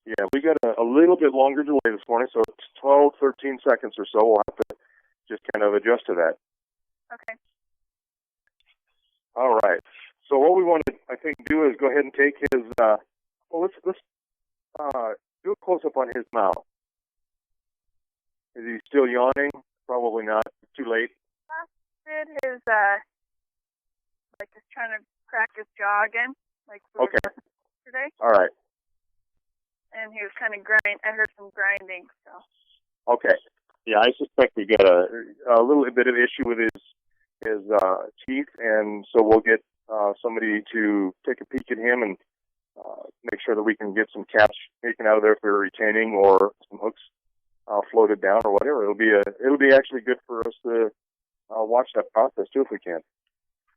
Yeah, we got a little bit longer delay this morning, so it's 12, 13 seconds or so. We'll have to just kind of adjust to that. Okay. All right. So what we want to, I think, do is go ahead and take his, let's do a close-up on his mouth. Is he still yawning? Probably not. Too late. Did his, just trying to crack his jaw again, like we were Okay. yesterday. All right. And he was kind of I heard some grinding, so. Okay. Yeah, I suspect we got a little bit of issue with his teeth, and so we'll get somebody to take a peek at him and make sure that we can get some caps taken out of there for retaining or some hooks floated down or whatever. It'll be actually good for us to watch that process too if we can.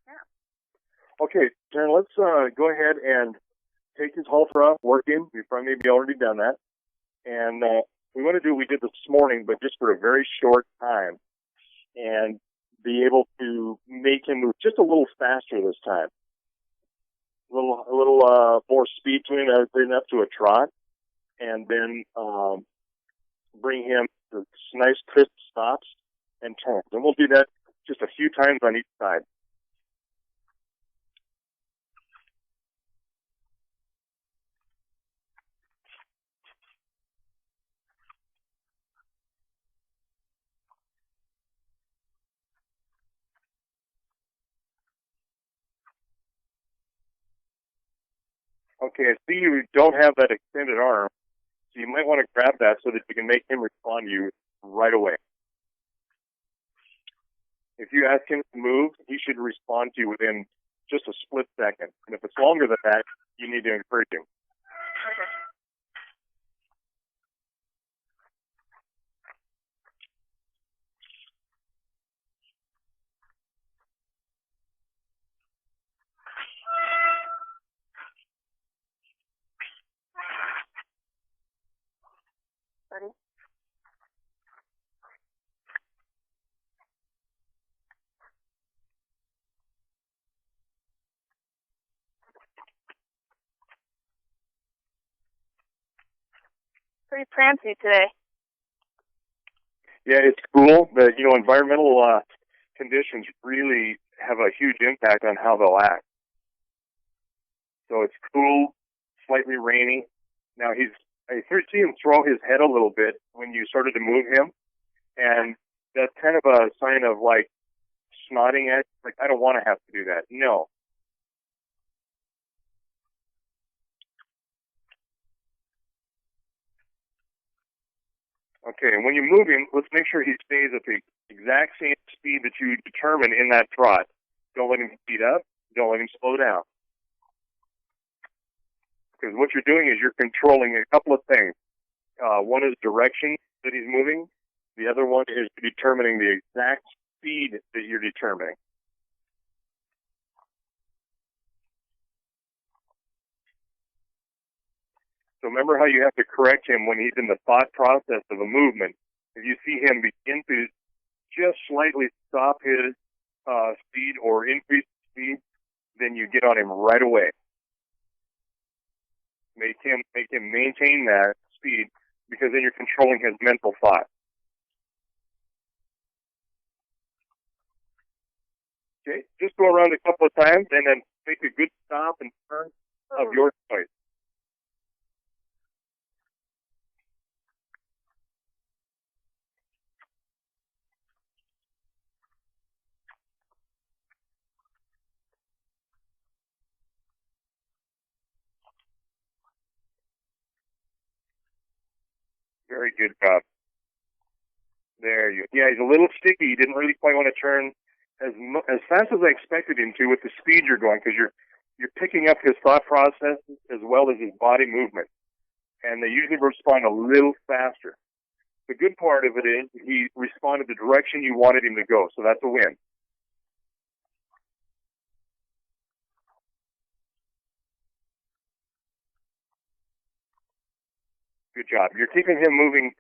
Yeah. Okay, Taryn, let's go ahead and take his halter off, work him. We've probably maybe already done that. And we want to do what we did this morning, but just for a very short time, and be able to make him move just a little faster this time. A little more speed to him, bring up to a trot, and then bring him to nice crisp stops and turns. And we'll do that just a few times on each side. Okay, I see you don't have that extended arm, so you might want to grab that so that you can make him respond to you right away. If you ask him to move, he should respond to you within just a split second. And if it's longer than that, you need to encourage him. Okay. Ready? Pretty prancy today. Yeah, it's cool. The environmental conditions really have a huge impact on how they'll act. So it's cool, slightly rainy. Now I see him throw his head a little bit when you started to move him, and that's kind of a sign of like snotting at, like, I don't want to have to do that. No. Okay, and when you move him, let's make sure he stays at the exact same speed that you determine in that trot. Don't let him speed up. Don't let him slow down. Because what you're doing is you're controlling a couple of things. One is direction that he's moving. The other one is determining the exact speed that you're determining. So remember how you have to correct him when he's in the thought process of a movement. If you see him begin to just slightly stop his speed or increase speed, then you get on him right away. Make him maintain that speed, because then you're controlling his mental thought. Okay, just go around a couple of times and then make a good stop and turn of your choice. Very good job. There you go. Yeah, he's a little sticky. He didn't really quite want to turn as fast as I expected him to with the speed you're going, because you're picking up his thought process as well as his body movement. And they usually respond a little faster. The good part of it is he responded the direction you wanted him to go, so that's a win. Good job. You're keeping him moving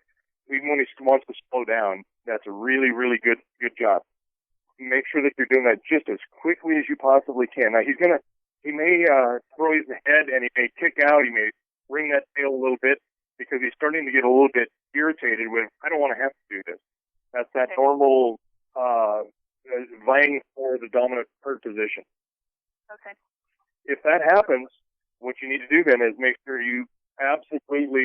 even when he wants to slow down. That's a really, really good job. Make sure that you're doing that just as quickly as you possibly can. Now he may throw his head and he may kick out. He may ring that tail a little bit. because he's starting to get a little bit irritated with, I don't want to have to do this. That's that normal vying for the dominant herd position. Okay. If that happens, what you need to do then is make sure you absolutely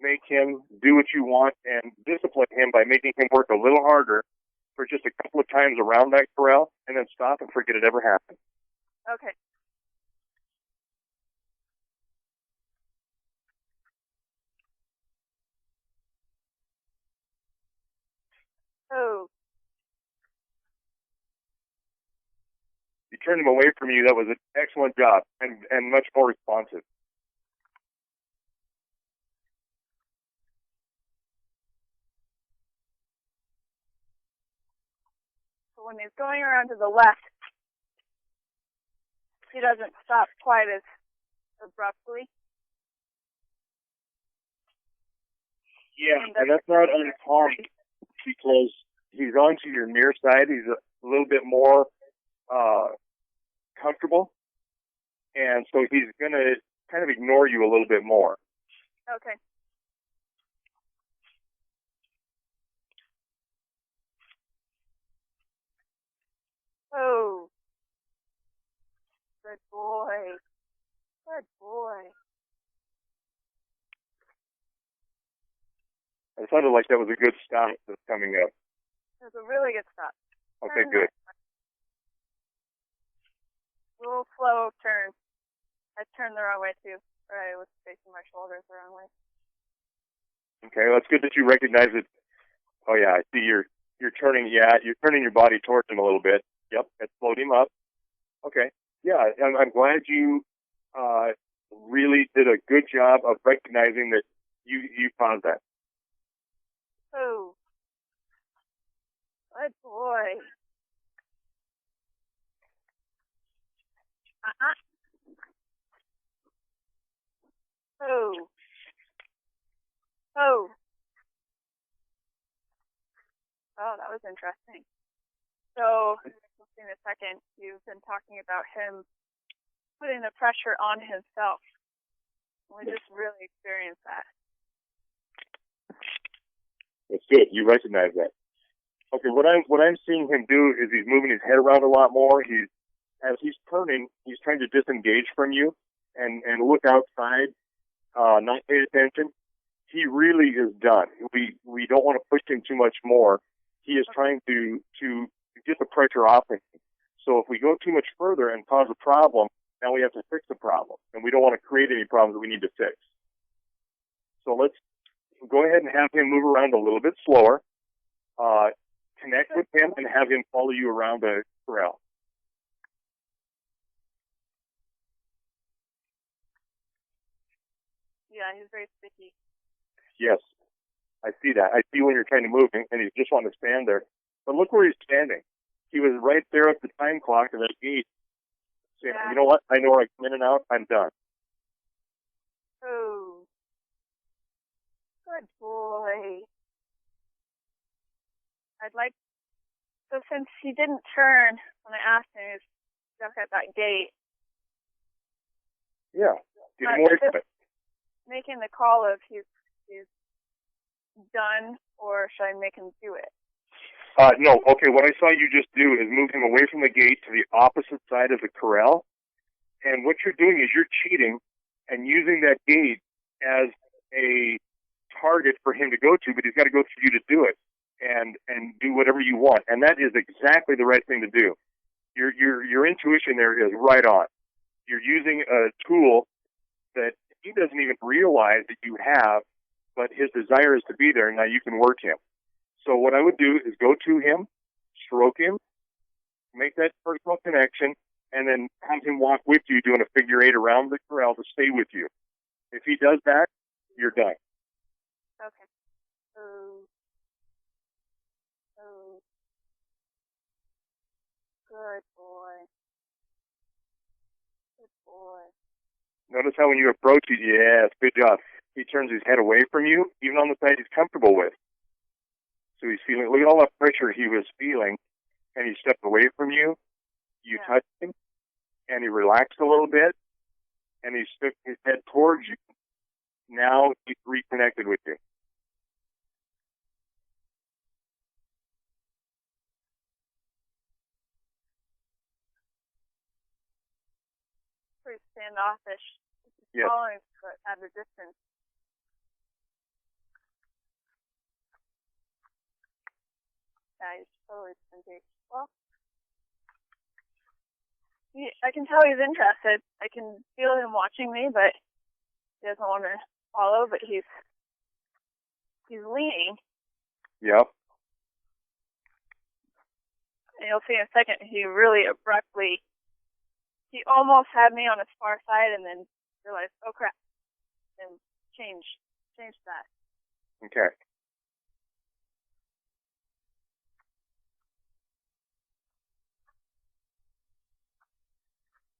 make him do what you want and discipline him by making him work a little harder for just a couple of times around that corral, and then stop and forget it ever happened. Okay. Oh. You turned him away from you. That was an excellent job and much more responsive. So when he's going around to the left, he doesn't stop quite as abruptly. Yeah, and that's not uncommon because he's onto your near side. He's a little bit more comfortable, and so he's going to kind of ignore you a little bit more. Okay. Oh. Good boy. Good boy. It sounded like that was a good stop that's coming up. It was a really good stop. Okay, good. A little slow turn. I turned the wrong way too. Or I was facing my shoulders the wrong way. Okay, well, it's good that you recognize it. Oh yeah, I see you're turning. Yeah, you're turning your body towards him a little bit. Yep, it slowed him up. Okay, yeah, I'm glad you really did a good job of recognizing that you caused that. Oh, good boy. Oh. Oh. Oh, that was interesting. So, in a second, you've been talking about him putting the pressure on himself. We just really experienced that. That's good. You recognize that. Okay, what I'm seeing him do is he's moving his head around a lot more. As he's turning, he's trying to disengage from you and look outside, not pay attention. He really is done. We don't want to push him too much more. He is trying to get the pressure off him. So if we go too much further and cause a problem, now we have to fix the problem, and we don't want to create any problems that we need to fix. So let's go ahead and have him move around a little bit slower. Connect with him and have him follow you around the corral. Yeah, he's very sticky. Yes, I see that. I see when you're trying to move him, and he's just wanting to stand there. But look where he's standing. He was right there at the time clock of that gate. Saying, you know what? I know where I come in and out. I'm done. Oh, good boy. So since he didn't turn when I asked him, he was stuck at that gate. Yeah, get him away from it. Making the call of he's done, or should I make him do it? No. Okay, what I saw you just do is move him away from the gate to the opposite side of the corral. And what you're doing is you're cheating and using that gate as a target for him to go to, but he's got to go through you to do it and do whatever you want. And that is exactly the right thing to do. Your intuition there is right on. You're using a tool that he doesn't even realize that you have, but his desire is to be there. Now you can work him. So what I would do is go to him, stroke him, make that personal connection, and then have him walk with you doing a figure eight around the corral to stay with you. If he does that, you're done. Okay. Oh. Good boy. Good boy. Notice how when you approach it, yes, good job. He turns his head away from you, even on the side he's comfortable with. So he's feeling, look at all that pressure he was feeling, and he stepped away from you. You touched him, and he relaxed a little bit, and he stuck his head towards you. Now he's reconnected with you. Pretty standoffish. Yes. Following at a distance. Yeah, he's totally disengaged. Well, I can tell he's interested. I can feel him watching me, but he doesn't want to follow. But he's leaning. Yep. And you'll see in a second. He really abruptly. He almost had me on his far side, and then realized, oh crap, and changed that. Okay.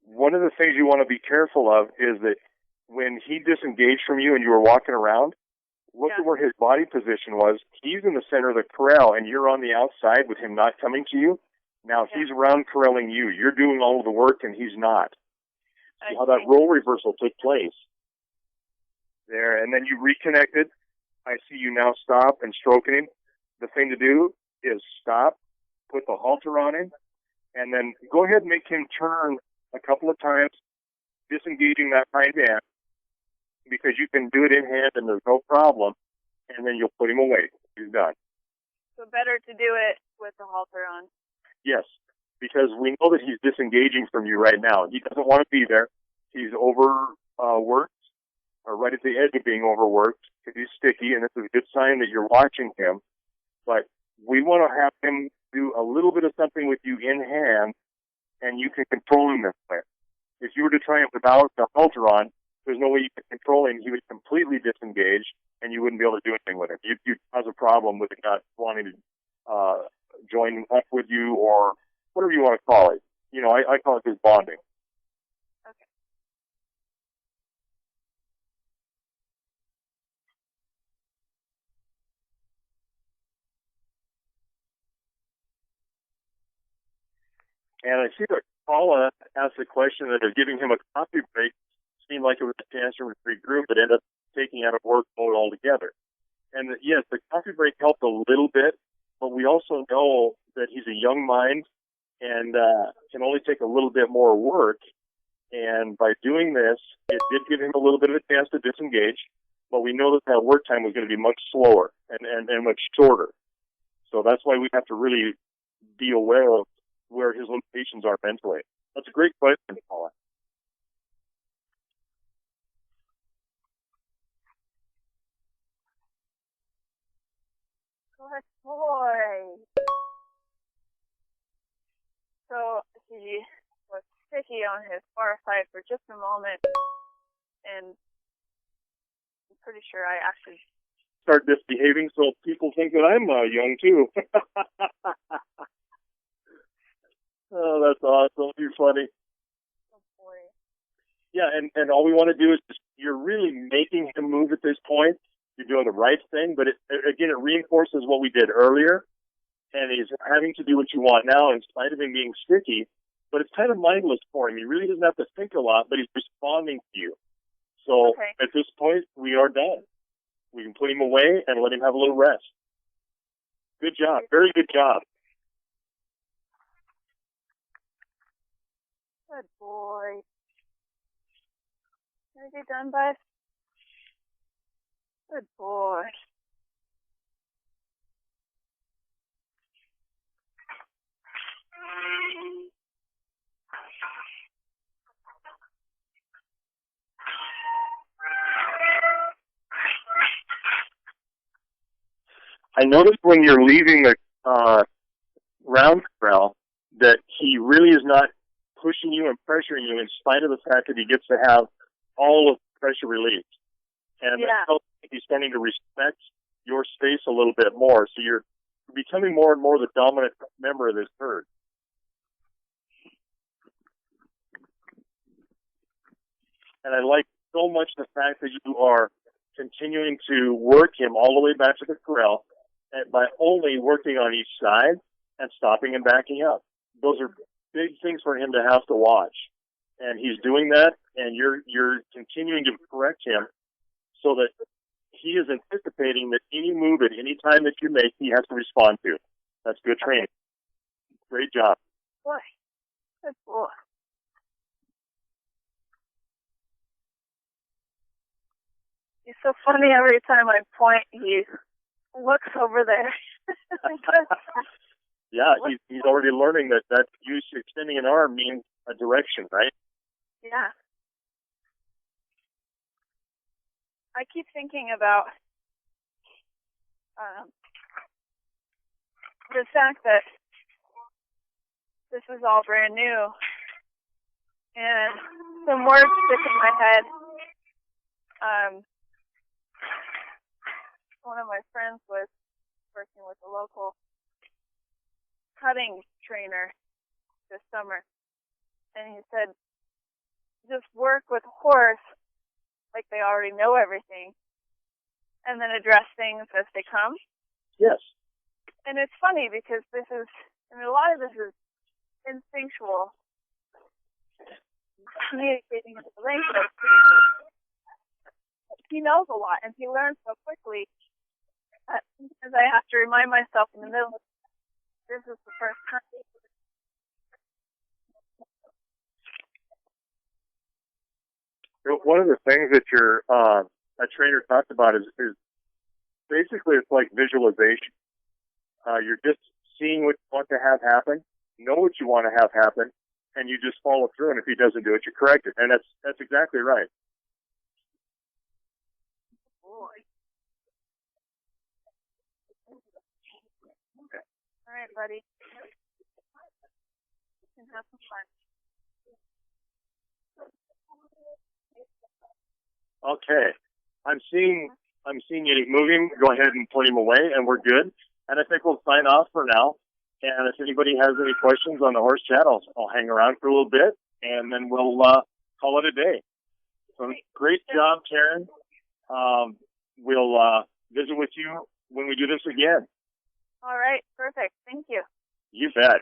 One of the things you want to be careful of is that when he disengaged from you and you were walking around, look at where his body position was. He's in the center of the corral, and you're on the outside with him not coming to you. Now he's around corralling you. You're doing all of the work, and he's not. See how that role reversal took place. There, and then you reconnected. I see you now stop and stroking him. The thing to do is stop, put the halter on him, and then go ahead and make him turn a couple of times, disengaging that hind end, because you can do it in hand and there's no problem, and then you'll put him away. He's done. So better to do it with the halter on. Yes, because we know that he's disengaging from you right now. He doesn't want to be there. He's overworked, or right at the edge of being overworked, because he's sticky, and it's a good sign that you're watching him. But we want to have him do a little bit of something with you in hand, and you can control him this way. If you were to try it without the halter on, there's no way you could control him. He would completely disengage, and you wouldn't be able to do anything with him. You'd cause a problem with him not wanting to join up with you, or whatever you want to call it. You know, I call it his bonding. Okay. And I see that Paula asked a question that of giving him a coffee break seemed like it was a chance to regroup, but ended up taking out of work mode altogether. And yes, the coffee break helped a little bit, but we also know that he's a young mind and can only take a little bit more work. And by doing this, it did give him a little bit of a chance to disengage, but we know that work time was going to be much slower and much shorter. So that's why we have to really be aware of where his limitations are mentally. That's a great question, Paula. Good boy. So he was sticky on his far side for just a moment, and I'm pretty sure I actually start misbehaving so people think that I'm young too. Oh, that's awesome. You're funny. Oh boy. Yeah, and all we want to do is you're really making him move at this point. You're doing the right thing, but it reinforces what we did earlier, and he's having to do what you want now in spite of him being sticky, but it's kind of mindless for him. He really doesn't have to think a lot, but he's responding to you. So At this point, we are done. We can put him away and let him have a little rest. Good job. Very good job. Good boy. Are you done, bud? Good boy. I noticed when you're leaving the round corral that he really is not pushing you and pressuring you in spite of the fact that he gets to have all of the pressure relieved. And he's starting to respect your space a little bit more. So you're becoming more and more the dominant member of this herd. And I like so much the fact that you are continuing to work him all the way back to the corral and by only working on each side and stopping and backing up. Those are big things for him to have to watch. And he's doing that, and you're continuing to correct him so that he is anticipating that any move at any time that you make, he has to respond to. That's good training. Great job. Boy, good boy. He's so funny. Every time I point, he looks over there. Yeah, he's already learning that you extending an arm means a direction, right? Yeah. I keep thinking about the fact that this is all brand new, and some words stick in my head. One of my friends was working with a local cutting trainer this summer, and he said, just work with horse like they already know everything, and then address things as they come. Yes. And it's funny because a lot of this is instinctual, communicating with the language. He knows a lot, and he learns so quickly that sometimes I have to remind myself in the middle of this is the first time. One of the things that a trainer talked about is basically it's like visualization. You're just seeing what you want to have happen, know what you want to have happen, and you just follow through. And if he doesn't do it, you correct it. And that's exactly right. Boy. Okay. All right, buddy. You can have some fun. Okay. I'm seeing you moving. Go ahead and put him away, and we're good. And I think we'll sign off for now. And if anybody has any questions on the horse chat, I'll hang around for a little bit, and then we'll call it a day. So great job, Taryn. We'll visit with you when we do this again. All right. Perfect. Thank you. You bet.